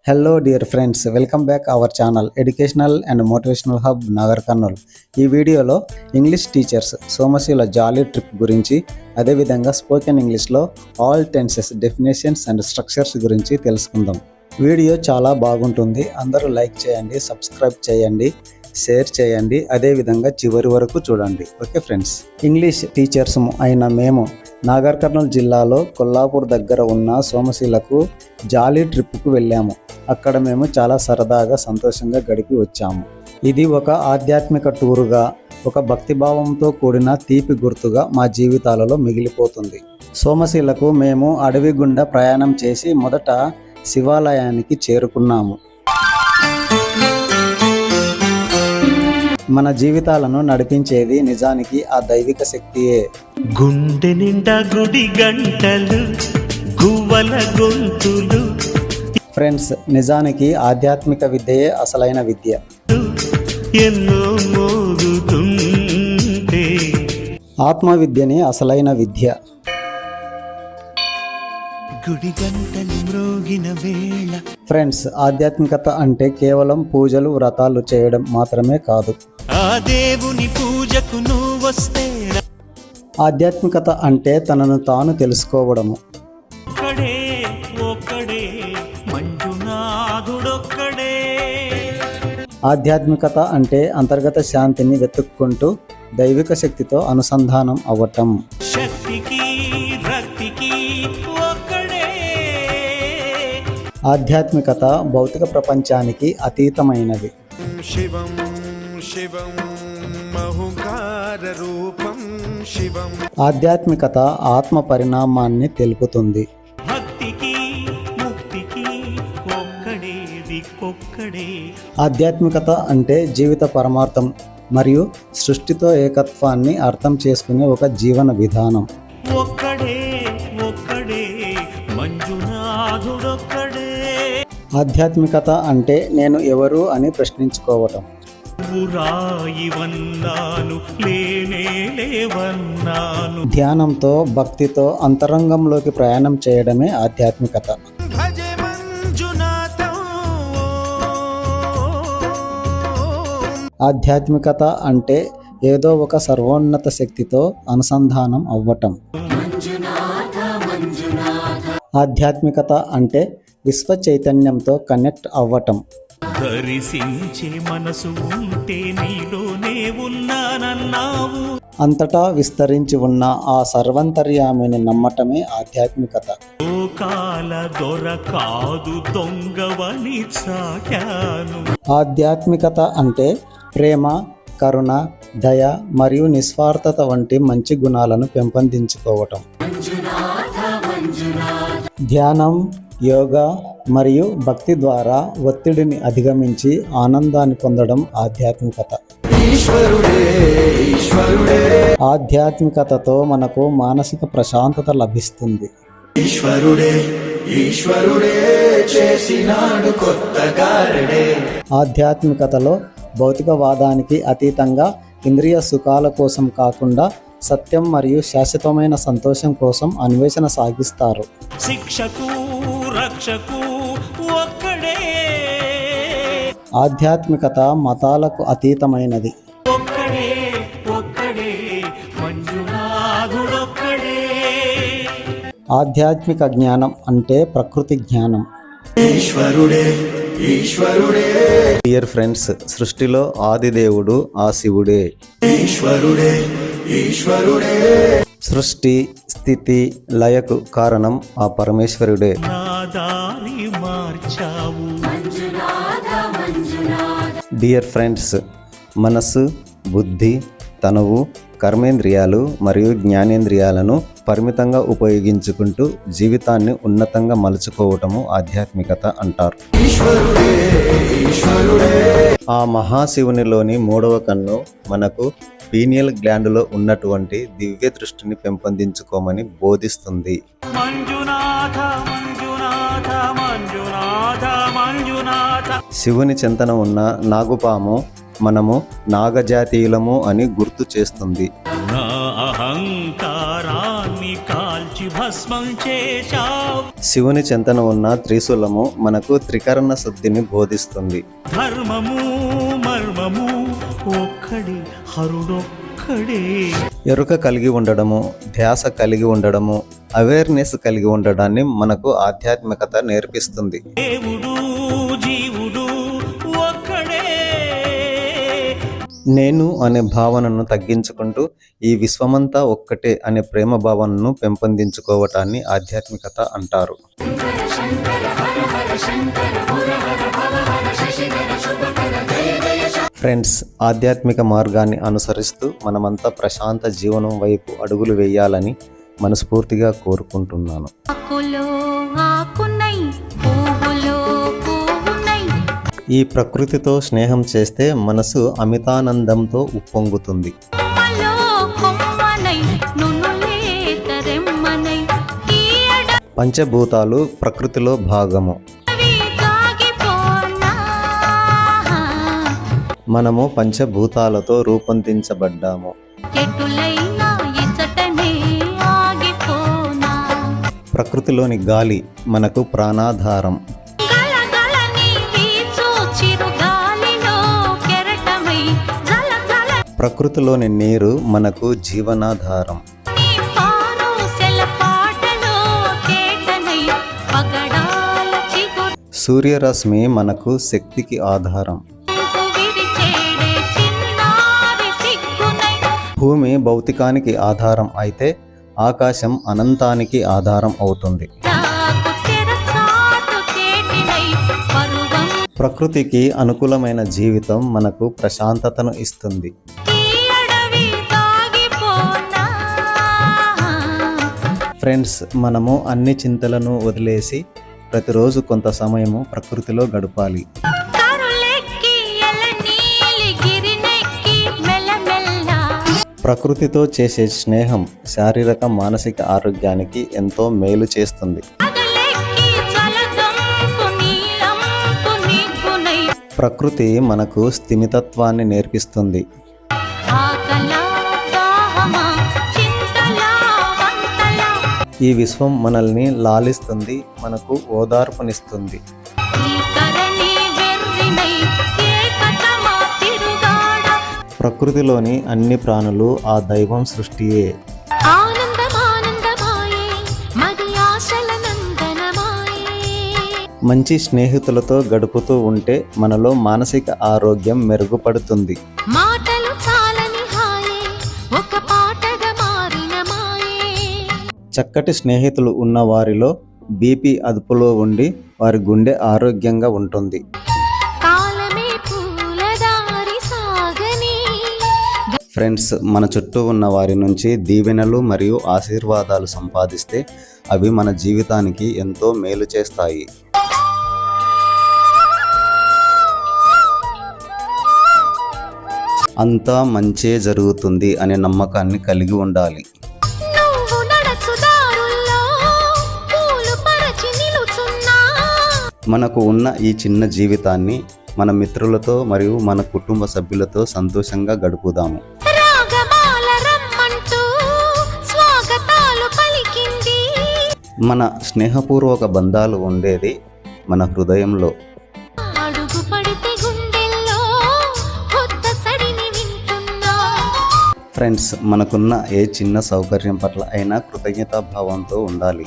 Hello dear friends, welcome back our channel educational and motivational hub Nagar Kurnool. ఈ వీడియోలో English teachers Somasila జాలీ trip గురించి, అదేవిధంగా spoken ఇంగ్లీష్లో all tenses definitions and structures గురించి తెలుసుకుందాం. వీడియో చాలా బాగుంటుంది. అందరూ లైక్ చేయండి, సబ్స్క్రైబ్ చేయండి, షేర్ చేయండి, అదేవిధంగా చివరి వరకు చూడండి. ఓకే ఫ్రెండ్స్, ఇంగ్లీష్ టీచర్స్ అయిన మేము నాగర్ కర్నూల్ జిల్లాలో కొల్లాపూర్ దగ్గర ఉన్న సోమశీలకు జాలీ ట్రిప్కు వెళ్ళాము. అక్కడ మేము చాలా సరదాగా సంతోషంగా గడిపి వచ్చాము. ఇది ఒక ఆధ్యాత్మిక టూరుగా, ఒక భక్తిభావంతో కూడిన తీపి గుర్తుగా మా జీవితాలలో మిగిలిపోతుంది. సోమశీలకు మేము అడవి గుండా ప్రయాణం చేసి మొదట శివాలయానికి చేరుకున్నాము. మన జీవితాలను నడిపించేది నిజానికి ఆ దైవిక శక్తియే. గుండె నిండా గుడి గంటలు, గువ్వల గొంతులు. ఫ్రెండ్స్, నిజానికి ఆధ్యాత్మిక విద్యయే అసలైన విద్య. ఎన్నో మోగుతుంటే ఆత్మ విద్యనే అసలైన విద్య. గుడి గంటలు మ్రోగిన వేళ. ఫ్రెండ్స్, ఆధ్యాత్మికత అంటే కేవలం పూజలు వ్రతాలు చేయడం మాత్రమే కాదు. ఆ దేవుని పూజకు నువ్వు వస్తే ఆధ్యాత్మికత అంటే తనను తాను తెలుసుకోవడము. ఒక్కడే ఒక్కడే మంజునాథుడొక్కడే. ఆధ్యాత్మికత అంటే అంతర్గత శాంతిని వెతుక్కుంటూ దైవిక శక్తితో అనుసంధానం అవ్వటం. శక్తికి భక్తికి ఒక్కడే. ఆధ్యాత్మికత భౌతిక ప్రపంచానికి అతీతమైనది. శివం శివం మహుకార రూపం శివం. ఆధ్యాత్మికత ఆత్మ పరిణామాన్ని తెలుపుతుంది. భక్తికి ముక్తికి ఒక్కడే దిక్కొక్కడే. ఆధ్యాత్మికత అంటే జీవిత పరమార్థం మరియు సృష్టితో ఏకత్వాన్ని అర్థం చేసుకునే ఒక జీవన విధానం. ఒక్కడే ఒక్కడే మంజునాథుడొక్కడే. ఆధ్యాత్మికత అంటే నేను ఎవరు అని ప్రశ్నించుకోవటం. రాయివన్నాను లేనే లేవన్నాను. ధ్యానంతో, భక్తితో అంతరంగంలోకి ప్రయాణం చేయడమే ఆధ్యాత్మికత. భజే మంజునాథం. ఆధ్యాత్మికత అంటే ఏదో ఒక సర్వోన్నత శక్తితో అనుసంధానం అవ్వటం. ఆధ్యాత్మికత అంటే విశ్వ చైతన్యంతో కనెక్ట్ అవ్వటం. దర్శించే మనసు ఉంటే నీలోనే ఉన్నానన్నావు. అంతటా విస్తరించి ఉన్న ఆ సర్వంతర్యామిని నమ్మటమే ఆధ్యాత్మికత. లోకాల దొర కాదు దొంగవని చాటాను. ఆధ్యాత్మికత అంటే ప్రేమ, కరుణ, దయ మరియు నిస్వార్థత వంటి మంచి గుణాలను పెంపొందించుకోవటం. ధ్యానం, యోగా మరియు భక్తి ద్వారా ఒత్తిడిని అధిగమించి ఆనందాన్ని పొందడం ఆధ్యాత్మికత. ఆధ్యాత్మికతతో మనకు మానసిక ప్రశాంతత లభిస్తుంది. ఆధ్యాత్మికతలో భౌతికవాదానికి అతీతంగా ఇంద్రియ సుఖాల కోసం కాకుండా సత్యం మరియు శాశ్వతమైన సంతోషం కోసం అన్వేషణ సాగిస్తారు. శిక్షకు రక్షకు ఒక్కడే. ఆధ్యాత్మికత మతాలకు అతీతమైనది. ఒక్కడే ఒక్కడే మంజునాథుడొక్కడే. ఆధ్యాత్మిక జ్ఞానం అంటే ప్రకృతి జ్ఞానం. డియర్ ఫ్రెండ్స్, సృష్టిలో ఆది దేవుడు ఆ శివుడే. సృష్టి, స్థితి, లయకు కారణం ఆ పరమేశ్వరుడే. నా దారి మార్చావు. డియర్ ఫ్రెండ్స్, మనస్సు, బుద్ధి, తనువు, కర్మేంద్రియాలు మరియు జ్ఞానేంద్రియాలను పరిమితంగా ఉపయోగించుకుంటూ జీవితాన్ని ఉన్నతంగా మలుచుకోవటము ఆధ్యాత్మికత అంటారు. ఆ మహాశివునిలోని మూడవ కన్ను మనకు పీనియల్ గ్లాండ్లో ఉన్నటువంటి దివ్య దృష్టిని పెంపొందించుకోమని బోధిస్తుంది. మంజునాథ మంజునాథ మంజునాథ మంజునాథ. శివుని చెంతన ఉన్న నాగుపాము మనము నాగజాతీయులము అని గుర్తు చేస్తుంది. నా అహంకారాన్ని కాల్చి భస్మం చేశావు. శివుని చెంతన ఉన్న త్రిశూలము మనకు త్రికరణ శుద్ధిని బోధిస్తుంది. ధర్మము మర్మము ఒక్కడే, హరుడొక్కడే. ఎరుక కలిగి ఉండడము, ధ్యాస కలిగి ఉండడము, అవేర్నెస్ కలిగి ఉండడాన్ని మనకు ఆధ్యాత్మికత నేర్పిస్తుంది. దేవుడు జీవుడు ఒక్కడే. నేను అనే భావనను తగ్గించుకుంటూ ఈ విశ్వమంతా ఒక్కటే అనే ప్రేమ భావనను పెంపొందించుకోవటాన్ని ఆధ్యాత్మికత అంటారు. ఫ్రెండ్స్, ఆధ్యాత్మిక మార్గాన్ని అనుసరిస్తూ మనమంతా ప్రశాంత జీవనం వైపు అడుగులు వేయాలని మనస్ఫూర్తిగా కోరుకుంటున్నాను. ఈ ప్రకృతితో స్నేహం చేస్తే మనసు అమితానందంతో ఉప్పొంగుతుంది. పంచభూతాలు ప్రకృతిలో భాగము. మనము పంచభూతాలతో రూపొందించబడ్డాము. ప్రకృతిలోని గాలి మనకు ప్రాణాధారం. ప్రకృతిలోని నీరు మనకు జీవనాధారం. సూర్యరశ్మి మనకు శక్తికి ఆధారం. భూమి భౌతికానికి ఆధారం అయితే ఆకాశం అనంతానికి ఆధారం అవుతుంది. ప్రకృతికి అనుకూలమైన జీవితం మనకు ప్రశాంతతను ఇస్తుంది. ఫ్రెండ్స్, మనము అన్ని చింతలను వదిలేసి ప్రతిరోజు కొంత సమయము ప్రకృతిలో గడపాలి. ప్రకృతితో చేసే స్నేహం శారీరక మానసిక ఆరోగ్యానికి ఎంతో మేలు చేస్తుంది. ప్రకృతి మనకు స్థిమితత్వాన్ని నేర్పిస్తుంది. ఈ విశ్వం మనల్ని లాలిస్తుంది, మనకు ఓదార్పునిస్తుంది. ప్రకృతిలోని అన్ని ప్రాణులు ఆ దైవం సృష్టియే. మంచి స్నేహితులతో గడుపుతూ ఉంటే మనలో మానసిక ఆరోగ్యం మెరుగుపడుతుంది. చక్కటి స్నేహితులు ఉన్న వారిలో బీపీ అదుపులో ఉండి వారి గుండె ఆరోగ్యంగా ఉంటుంది. ఫ్రెండ్స్, మన చుట్టూ ఉన్న వారి నుంచి దీవెనలు మరియు ఆశీర్వాదాలు సంపాదిస్తే అవి మన జీవితానికి ఎంతో మేలు చేస్తాయి. అంతా మంచే జరుగుతుంది అనే నమ్మకాన్ని కలిగి ఉండాలి. మనకు ఉన్న ఈ చిన్న జీవితాన్ని మన మిత్రులతో మరియు మన కుటుంబ సభ్యులతో సంతోషంగా గడుపుదాము. మన స్నేహపూర్వక బంధాలు ఉండేది మన హృదయంలో. ఫ్రెండ్స్, మనకున్న ఏ చిన్న సౌకర్యం పట్ల అయినా కృతజ్ఞతాభావంతో ఉండాలి.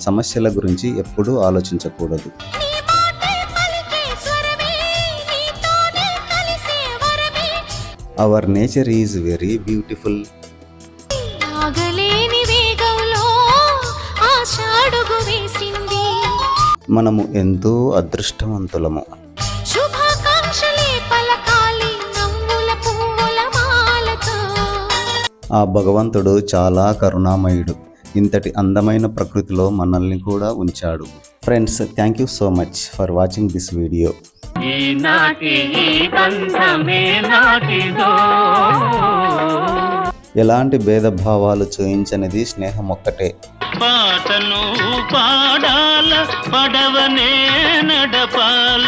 సమస్యల గురించి ఎప్పుడూ ఆలోచించకూడదు. Our nature is very beautiful. మనము ఎంతో అదృష్టవంతులము. ఆ భగవంతుడు చాలా కరుణామయుడు. ఇంతటి అందమైన ప్రకృతిలో మనల్ని కూడా ఉంచాడు. Friends, thank you so much for watching this video. ఎలాంటి భేదభావాలు చూయించనిది స్నేహం ఒక్కటే. పాటను పాడాల, పడవనే నడపాల.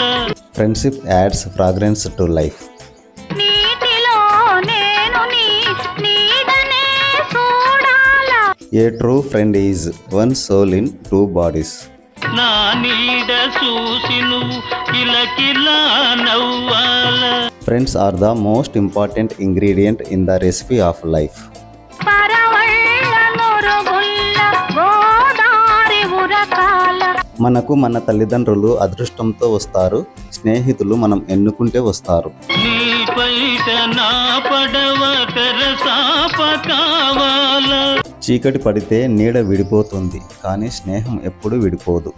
Friendship adds fragrance to life. A true friend is one soul in two bodies. నా నీడ చూసి నువ్వు కిలకిలా నవ్వాల. Friends are the most important ingredient in the recipe of life. మనకు మన తల్లిదండ్రులు అదృష్టంతో వస్తారు, స్నేహితులు మనం ఎన్నుకుంటే వస్తారు. నీ పైట నా పడవ తెరసాప కావాల. చీకటి పడితే నీడ విడిపోతుంది, కానీ స్నేహం ఎప్పుడు విడిపోదు.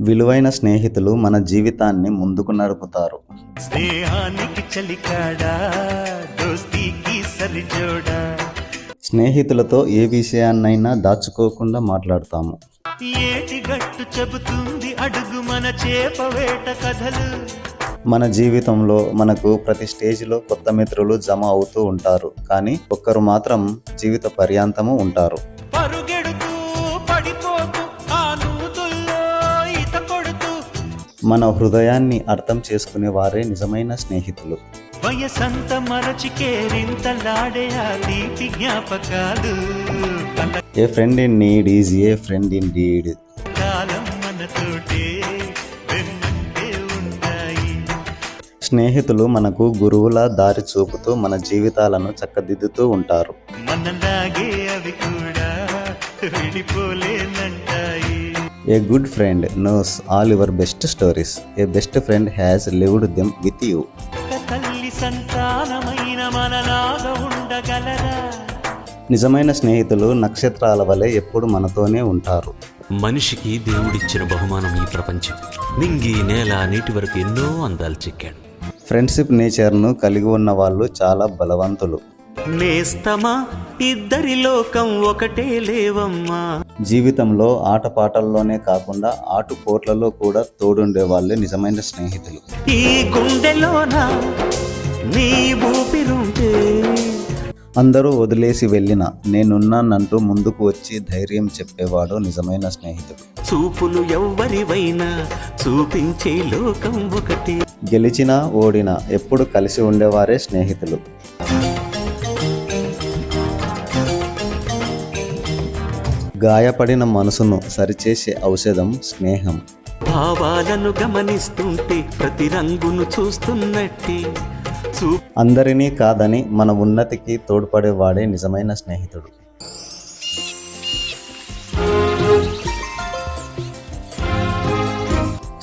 విలువైన స్నేహితులు మన జీవితాన్ని ముందుకు నడుపుతారు. స్నేహానికి చలికాడా దోస్తీకి సరిజోడా. స్నేహితులతో ఏ విషయాన్నైనా దాచుకోకుండా మాట్లాడతాము. ఏటి గట్టు చెబుతుంది అడుగు మన చేపవేట కథలు. మన జీవితంలో మనకు ప్రతి స్టేజ్లో కొత్త మిత్రులు జమ అవుతూ ఉంటారు, కానీ ఒక్కరు మాత్రం జీవిత పర్యాంతము ఉంటారు. పరుగెడుతూ పడిపోతూ ఆ నూతుల్లో ఈత కొడుతూ. మన హృదయాన్ని అర్థం చేసుకునే వారే నిజమైన స్నేహితులు. వయసంత మరచి కేరింతలాడే ఆ తీపి జ్ఞాపకాలు. A friend in need is a friend indeed. కాలం మనతోటే వెన్నంటే ఉంటాయి. స్నేహితులు మనకు గురువుల దారి చూపుతూ మన జీవితాలను చక్కదిద్దుతూ ఉంటారు. మనలాగే అవి కూడా విడిపోలేనంటాయి. A good friend knows all your best stories. A best friend has lived them with you. తల్లి సంతానమైన మనలాగా ఉండగలరా. నిజమైన స్నేహితులు నక్షత్రాల వలె ఎప్పుడు మనతోనే ఉంటారు. మనిషికి దేవుడిచ్చిన బహుమానం ఈ ప్రపంచం. నింగి నేల నీటి వరకు ఎన్నో అందాలు చెక్కాడు. ఫ్రెండ్షిప్ నేచర్ను కలిగి ఉన్న వాళ్ళు చాలా బలవంతులు. నేస్తమా ఇద్దరి లోకం ఒకటే లేవమ్మా. జీవితంలో ఆటపాటల్లోనే కాకుండా ఆటుపోట్లలో కూడా తోడుండే వాళ్ళే నిజమైన స్నేహితులు. ఈ గుండెలోన నీ ఊపిరుంటే. అందరూ వదిలేసి వెళ్ళినా నేనున్నానంటూ ముందుకు వచ్చి ధైర్యం చెప్పేవాడు నిజమైన స్నేహితుడు. చూపులు ఎవ్వరివైనా చూపించే లోకం ఒకటి. గెలిచినా ఓడినా ఎప్పుడు కలిసి ఉండేవారే స్నేహితులు. గాయపడిన మనసును సరిచేసే ఔషధం స్నేహం. భావాలను గమనిస్తుంటే ప్రతి రంగును చూస్తున్నట్టే. అందరినీ కాదని మన ఉన్నతికి తోడ్పడేవాడే నిజమైన స్నేహితుడు.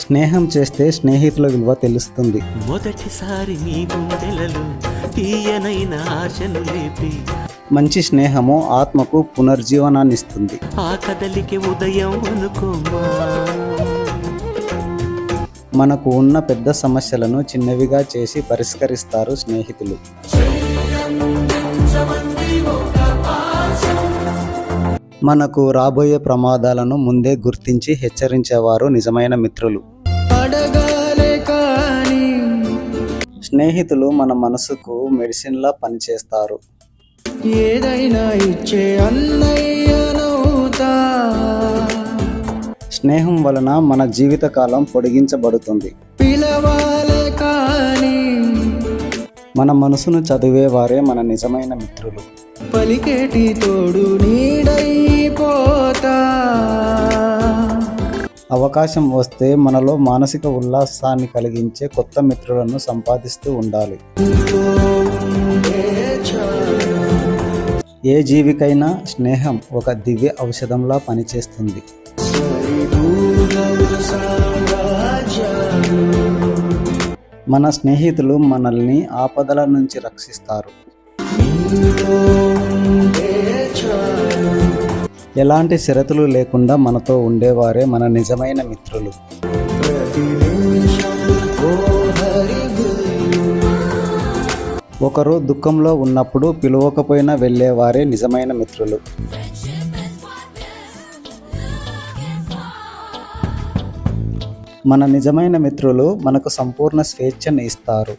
స్నేహం చేస్తే స్నేహితుల విలువ తెలుస్తుంది. మొదటిసారి నీ గుండెలలో తీయనైన ఆశను లేపి. మంచి స్నేహము ఆత్మకు పునర్జీవనాన్ని ఇస్తుంది. ఆ కదలికి ఉదయం అనుకోమా. మనకు ఉన్న పెద్ద సమస్యలను చిన్నవిగా చేసి పరిష్కరిస్తారు స్నేహితులు. మనకు రాబోయే ప్రమాదాలను ముందే గుర్తించి హెచ్చరించేవారు నిజమైన మిత్రులు. స్నేహితులు మన మనసుకు మెడిసిన్లా పనిచేస్తారు. ఏదైనా ఇచ్చే అన్నయ్యనవుతా. స్నేహం వలన మన జీవితకాలం పొడిగించబడుతుంది. పిలవాలే కానీ మన మనసును చదివేవారే మన నిజమైన మిత్రులు. పలికేటి తోడు నీడైపోతా. అవకాశం వస్తే మనలో మానసిక ఉల్లాసాన్ని కలిగించే కొత్త మిత్రులను సంపాదిస్తూ ఉండాలి. ఏ జీవికైనా స్నేహం ఒక దివ్య ఔషధంలా పనిచేస్తుంది. మన స్నేహితులు మనల్ని ఆపదల నుంచి రక్షిస్తారు. ఎలాంటి షరతులు లేకుండా మనతో ఉండేవారే మన నిజమైన మిత్రులు. ఒకరు దుఃఖంలో ఉన్నప్పుడు పిలవకపోయినా వెళ్ళేవారే నిజమైన మిత్రులు. మన నిజమైన మిత్రులు మనకు సంపూర్ణ స్వేచ్ఛను ఇస్తారు.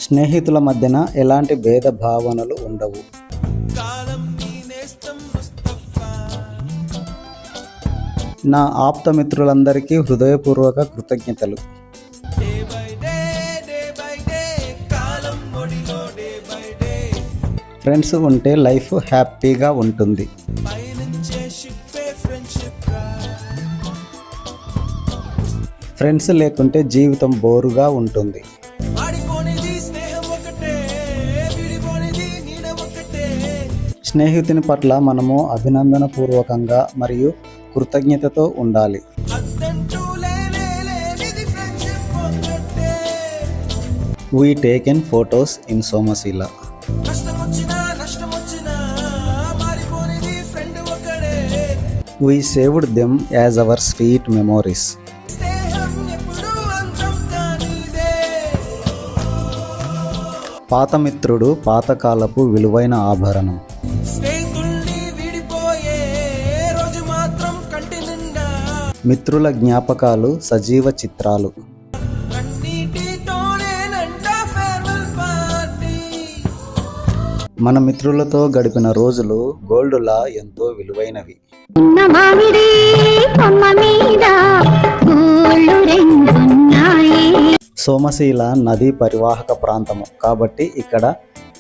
స్నేహితుల మధ్యన ఎలాంటి భేద భావనలు ఉండవు. నా ఆప్త మిత్రులందరికీ హృదయపూర్వక కృతజ్ఞతలు. ఫ్రెండ్స్ ఉంటే లైఫ్ హ్యాపీగా ఉంటుంది. ఫ్రెండ్స్ లేకుంటే జీవితం బోరుగా ఉంటుంది. స్నేహితుని పట్ల మనము అభినందన పూర్వకంగా మరియు కృతజ్ఞతతో ఉండాలి. We taken photos in Somasila. We saved them as our sweet memories. పాత మిత్రుడు పాతకాలపు విలువైన ఆభరణం. మిత్రుల జ్ఞాపకాలు సజీవ చిత్రాలు. మన మిత్రులతో గడిపిన రోజులు గోల్డ్లా ఎంతో విలువైనవి. సోమశీల నదీ పరివాహక ప్రాంతము కాబట్టి ఇక్కడ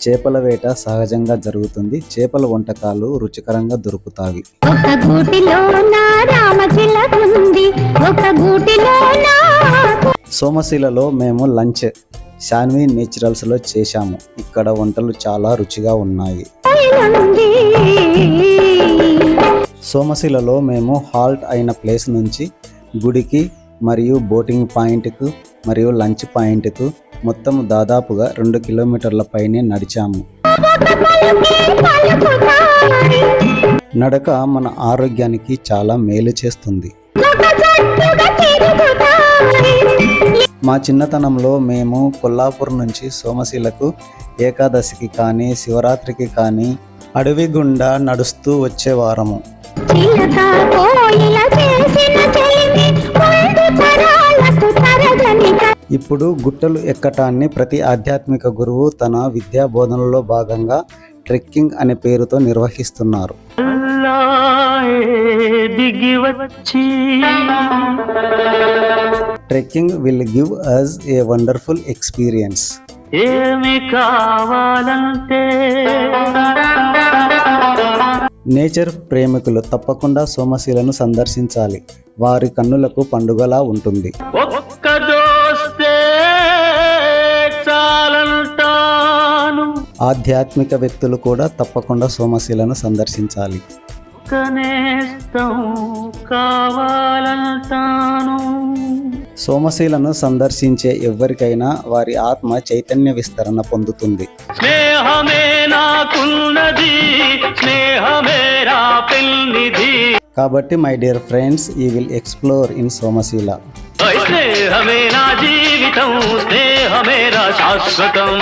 చేపల వేట సహజంగా జరుగుతుంది. చేపల వంటకాలు రుచికరంగా దొరుకుతాయి. సోమశీలలో మేము లంచ్ శాన్వి నేచురల్స్లో చేశాము. ఇక్కడ వంటలు చాలా రుచిగా ఉన్నాయి. సోమశీలలో మేము హాల్ట్ అయిన ప్లేస్ నుంచి గుడికి మరియు బోటింగ్ పాయింట్కు మరియు లంచ్ పాయింట్కు మొత్తం దాదాపుగా 2 కిలోమీటర్ల పైనే నడిచాము. నడక మన ఆరోగ్యానికి చాలా మేలు చేస్తుంది. మా చిన్నతనంలో మేము కొల్లాపూర్ నుంచి సోమశీలకు ఏకాదశికి కానీ శివరాత్రికి కానీ అడవి గుండా నడుస్తూ వచ్చేవారము. ఇప్పుడు గుట్టలు ఎక్కటాన్ని ప్రతి ఆధ్యాత్మిక గురువు తన విద్యా బోధనలో భాగంగా ట్రెక్కింగ్ అనే పేరుతో నిర్వహిస్తున్నారు. Trekking will give us a wonderful experience. ఏమి కావాలంటే నేచర్ ప్రేమికులు తప్పకుండా సోమశీలను సందర్శించాలి. వారి కన్నులకు పండుగలా ఉంటుంది. ఒక్క దోస్తే చాలంటాను. ఆధ్యాత్మిక వ్యక్తులు కూడా తప్పకుండా సోమశీలను సందర్శించాలి. కనేస్తం కావాలంటాను. సోమశీలను సందర్శించే ఎవరికైనా వారి ఆత్మ చైతన్య విస్తరణ పొందుతుంది. స్నేహమే నాకున్నది, స్నేహమే రా పెన్నిధి. కాబట్టి my dear friends, you will explore in Somasila. స్నేహమే నా జీవితం, స్నేహమే రా శాశ్వతం.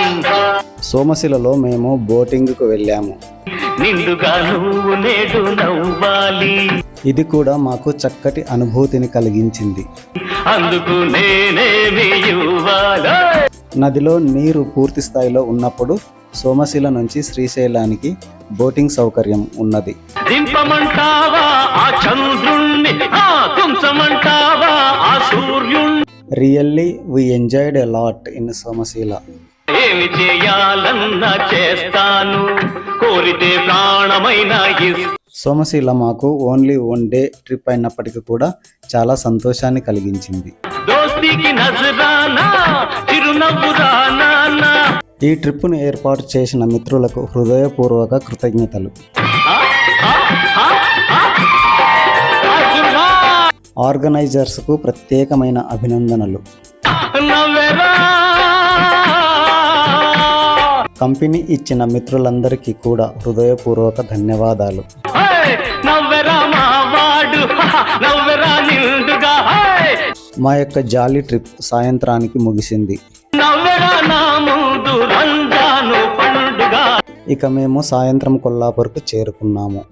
సోమశీలలో మేము బోటింగ్కు వెళ్ళాము. నిండుగా నువ్వు నేడు నవ్వాలి, ఇది కూడా మాకు చక్కటి అనుభూతిని కలిగించింది. అందుకు నేనేమి ఇవ్వాలా? నదిలో నీరు పూర్తి స్థాయిలో ఉన్నప్పుడు సోమశీల నుంచి శ్రీశైలానికి బోటింగ్ సౌకర్యం ఉన్నది. దింపమంటావా ఆ చంద్రుణ్ణి, తుంచమంటావా ఆ సూర్యుణ్ణి. Really we enjoyed a lot in Somasila. ఏమి చేయాలన్నా చేస్తాను, కోరితే ప్రాణమైన సోమశీల మాకు ఓన్లీ 1 డే ట్రిప్ అయినప్పటికీ కూడా చాలా సంతోషాన్ని కలిగించింది. దోస్తికి నజరానా, చిరునవ్వురానా. ఈ ట్రిప్ను ఏర్పాటు చేసిన మిత్రులకు హృదయపూర్వక కృతజ్ఞతలు. ఆర్గనైజర్స్కు ప్రత్యేకమైన అభినందనలు. కంపెనీ ఇచ్చిన మిత్రులందరికీ కూడా హృదయపూర్వక ధన్యవాదాలు. మా యొక్క జాలీ ట్రిప్ సాయంత్రానికి ముగిసింది. ఇక మేము సాయంత్రం కొల్లాపూర్కు చేరుకున్నాము.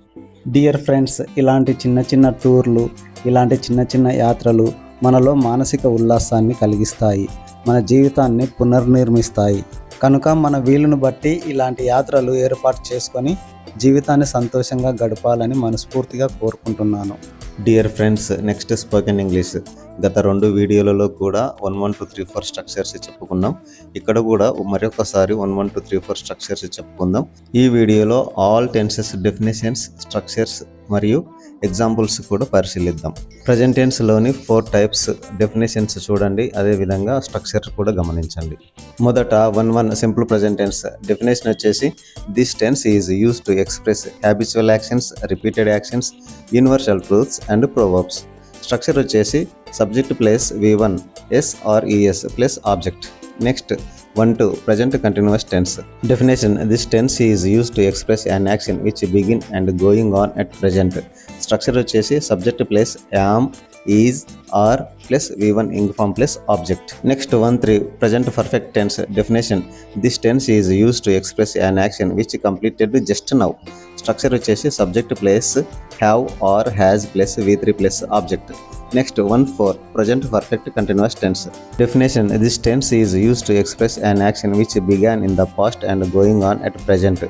డియర్ ఫ్రెండ్స్, ఇలాంటి చిన్న చిన్న టూర్లు, ఇలాంటి చిన్న చిన్న యాత్రలు మనలో మానసిక ఉల్లాసాన్ని కలిగిస్తాయి, మన జీవితాన్ని పునర్నిర్మిస్తాయి. కనుక మన వీలును బట్టి ఇలాంటి యాత్రలు ఏర్పాటు చేసుకొని జీవితాన్ని సంతోషంగా గడపాలని మనస్ఫూర్తిగా కోరుకుంటున్నాను. Dear friends, next spoken English. గత 2 వీడియోలలో కూడా 1 1 2 3 4 స్ట్రక్చర్స్ చెప్పుకున్నాం. ఇక్కడ కూడా మరొకసారి 1 1 2 3 4 స్ట్రక్చర్స్ చెప్పుకుందాం. ఈ వీడియోలో ఆల్ టెన్సెస్ డెఫినేషన్స్, స్ట్రక్చర్స్ మరియు ఎగ్జాంపుల్స్ కూడా పరిశీలిద్దాం. ప్రజెంట్ టెన్స్లోని 4 టైప్స్ డెఫినేషన్స్ చూడండి, అదేవిధంగా స్ట్రక్చర్ కూడా గమనించండి. మొదట 1 సింపుల్ ప్రజెంట్ టెన్స్ డెఫినేషన్ వచ్చేసి, this tense is used to express habitual actions, repeated actions, universal truths and proverbs. Structure వచ్చేసి subject plus V1 S or ES plus object. Next 1 present continuous tense. Definition: this tense is used to express an action which begin and going on at present. Structure వచ్చేసి subject plus am, is, are plus V1 ing form plus object. Next 1 present perfect tense. Definition: this tense is used to express an action which completed just now. Structure వచ్చేసి subject plus have or has plus V3 plus object. Next 1 present perfect continuous tense. Definition: this tense is used to express an action which began in the past and going on at present.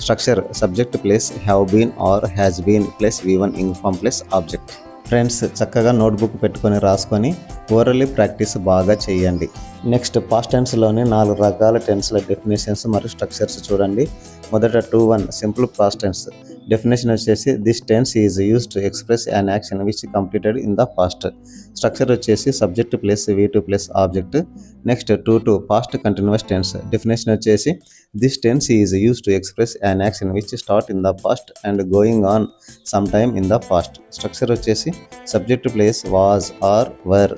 Structure: subject plus have been or has been plus V1 ing form plus object. Friends, చక్కగా notebook పెట్టుకొని రాసుకొని orally practice బాగా చేయండి. Next past టెన్స్లోని 4 రకాల టెన్స్ల definitions మరియు structures చూడండి. మొదట 2 సింపుల్ పాస్ట్ టెన్స్. డెఫినేషన్ వచ్చేసి, this tense is used to express an action which completed in the past. Structure వచ్చేసి subject plus V2 plus object. Next 2 past continuous tense. Definition వచ్చేసి, this tense is used to express an action which start in the past and going on some time in the past. Structure వచ్చేసి subject plus was or were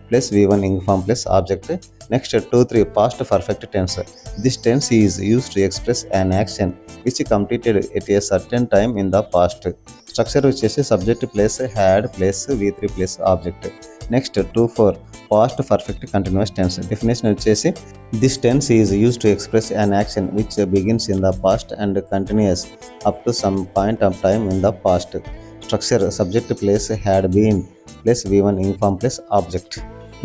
plus V1 ing form plus object. Next 2 past perfect tense. This tense is used to express an action which completed at a certain time in the past. Structure వచ్చేసి subject plus had plus V3 plus object. Next 2 past perfect continuous tense. Definition వచ్చేసి, this tense is used to express an action which begins in the past and continues up to some point of time in the past. Structure subject plus had been plus V1 ing form plus object.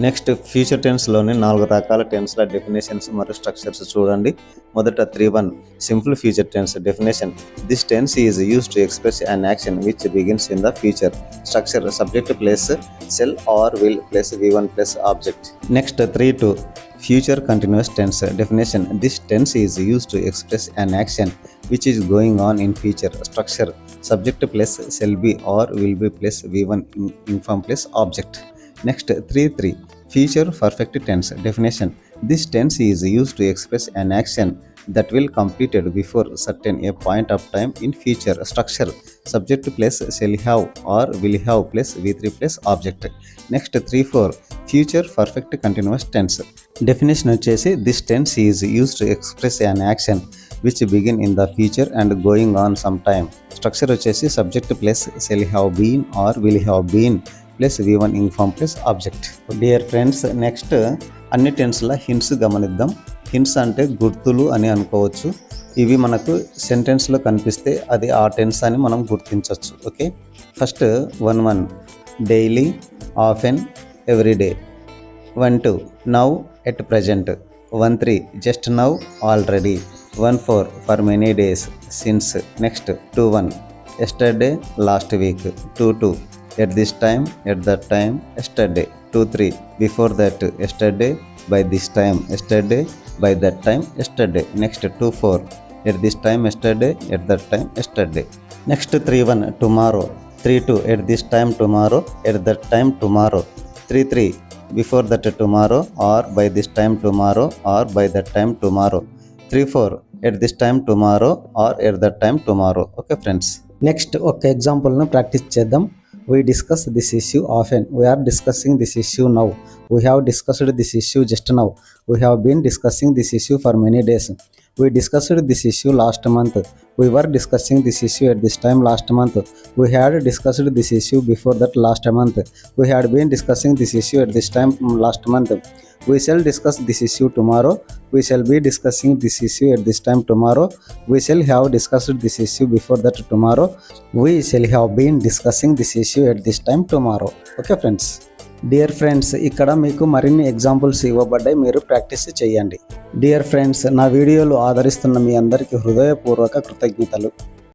Next future టెన్స్లోని 4 రకాల టెన్స్ల definitions మరియు structures చూడండి. మొదట 3 simple future tense. Definition: this tense is used to express an action which begins in the future. Structure subject plus shall or will plus V1 plus object. Next 3 future continuous tense. Definition: this tense is used to express an action which is going on in future. Structure subject plus shall be or will be plus V1 ing form plus object. Next 3 future perfect tense. Definition: this tense is used to express an action that will completed before certain a point of time in future. Structure subject plus shall have or will have plus V3 plus object. Next 3 future perfect continuous tense. Definition వచ్చేసి, this tense is used to express an action which begin in the future and going on some time. Structure వచ్చేసి subject plus shall have been or will have been plus V1 ing form plus object. Dear friends, next అన్ని టెన్స్ల hints గమనిద్దాం. Hints అంటే గుర్తులు అని అనుకోవచ్చు. ఇవి మనకు సెంటెన్స్లో కనిపిస్తే అది ఆ టెన్స్ అని మనం గుర్తించవచ్చు. Okay, first 1 daily, often, every day. 1 now, at present. 1 just now, already. 1 for many days, since. Next 2 yesterday, last week. 2 at this time, at that time, yesterday. 2 before that, yesterday, by this time, yesterday, by that time, yesterday. Next 2 at this time, yesterday, at that time, yesterday. Next 3 tomorrow. 3 at this time, tomorrow, at that time, tomorrow. 3 before that, tomorrow, or by this time, tomorrow, or by that time, tomorrow. 3 at this time, tomorrow, or at that time, tomorrow. Okay friends, next ఒక ఎగ్జాంపుల్ను practice చేద్దాం. We discuss this issue often. We are discussing this issue now. We have discussed this issue just now. We have been discussing this issue for many days. We discussed this issue last month. We were discussing this issue at this time last month. We had discussed this issue before that last month. We had been discussing this issue at this time last month. We shall discuss this issue tomorrow. We shall be discussing this issue at this time tomorrow. We shall have discussed this issue before that tomorrow. We shall have been discussing this issue at this time tomorrow. Okay friends. Dear friends, ఇక్కడ మీకు మరిన్ని examples ఇవ్వబడ్డాయి, మీరు practice చేయండి. Dear friends, నా వీడియోలు ఆదరిస్తున్న మీ అందరికీ హృదయపూర్వక కృతజ్ఞతలు.